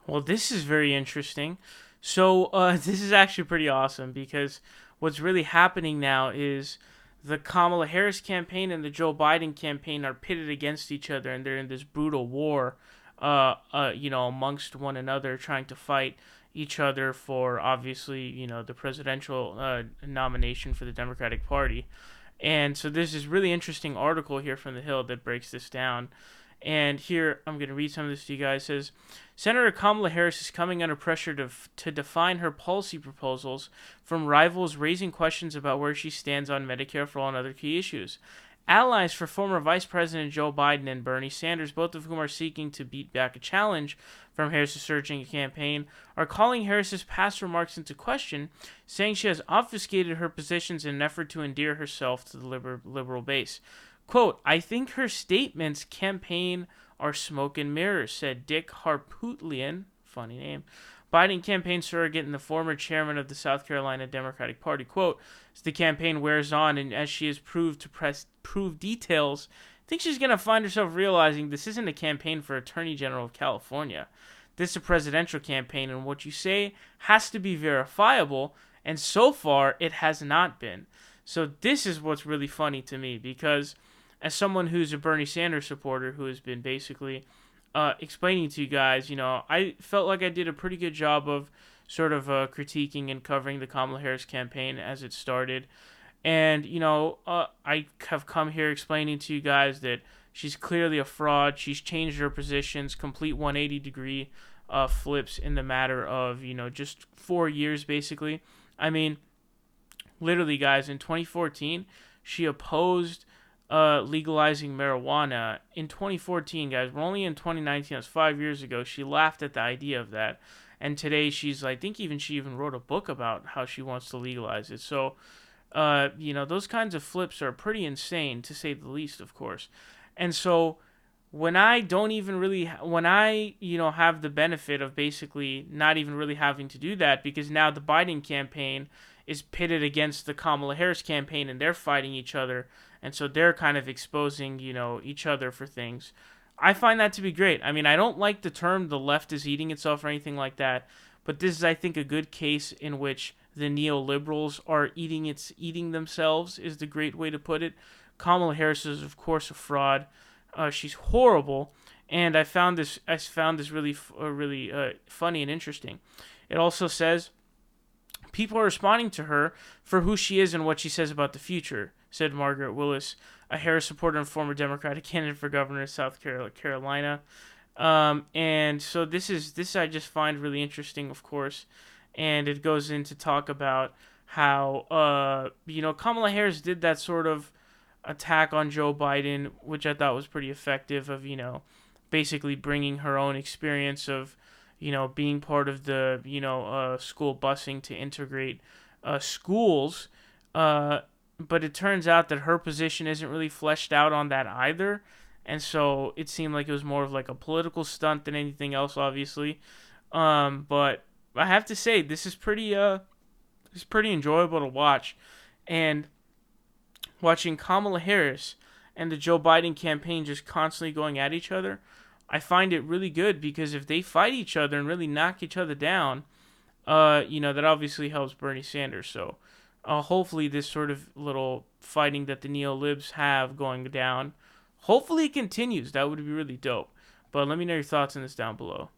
Well, this is very interesting. So, this is actually pretty awesome because what's really happening now is the Kamala Harris campaign and the Joe Biden campaign are pitted against each other, and they're in this brutal war, amongst one another, trying to fight each other for obviously, the presidential nomination for the Democratic Party. And so there's this really interesting article here from the Hill that breaks this down. And here I'm going to read some of this to you guys. It says Senator Kamala Harris is coming under pressure to define her policy proposals from rivals raising questions about where she stands on Medicare for all and other key issues. Allies for former Vice President Joe Biden and Bernie Sanders, both of whom are seeking to beat back a challenge from Harris' surging campaign, are calling Harris's past remarks into question, saying she has obfuscated her positions in an effort to endear herself to the liberal base. Quote, I think her statements campaign are smoke and mirrors, said Dick Harpootlian, funny name, Biden campaign surrogate and the former chairman of the South Carolina Democratic Party. Quote, as the campaign wears on and as she has proved to prove details, I think she's going to find herself realizing this isn't a campaign for Attorney General of California. This is a presidential campaign, and what you say has to be verifiable, and so far it has not been. So this is what's really funny to me because as someone who's a Bernie Sanders supporter who has been basically explaining to you guys, I felt like I did a pretty good job of sort of critiquing and covering the Kamala Harris campaign as it started. And, I have come here explaining to you guys that she's clearly a fraud. She's changed her positions, complete 180-degree flips in the matter of, just 4 years, basically. I mean, literally, guys, in 2014, she opposed legalizing marijuana. In 2014, guys, we're only in 2019. That's 5 years ago. She laughed at the idea of that, and today I think she even wrote a book about how she wants to legalize it. So, those kinds of flips are pretty insane to say the least, of course. And so, when I don't even really, when I, have the benefit of basically not even really having to do that because now the Biden campaign is pitted against the Kamala Harris campaign and they're fighting each other. And so they're kind of exposing, each other for things. I find that to be great. I mean, I don't like the term the left is eating itself or anything like that. But this is, I think, a good case in which the neoliberals are eating themselves is the great way to put it. Kamala Harris is, of course, a fraud. She's horrible, and I found this really funny and interesting. It also says people are responding to her for who she is and what she says about the future, said Margaret Willis, a Harris supporter and former Democratic candidate for governor of South Carolina. And so this I just find really interesting, of course, and it goes into talk about how Kamala Harris did that sort of attack on Joe Biden, which I thought was pretty effective, of basically bringing her own experience of being part of the school busing to integrate schools. But it turns out that her position isn't really fleshed out on that either. And so it seemed like it was more of like a political stunt than anything else, obviously. But I have to say, it's pretty enjoyable to watch. And watching Kamala Harris and the Joe Biden campaign just constantly going at each other, I find it really good because if they fight each other and really knock each other down, that obviously helps Bernie Sanders. So hopefully this sort of little fighting that the neo-libs have going down, hopefully it continues. That would be really dope. But let me know your thoughts on this down below.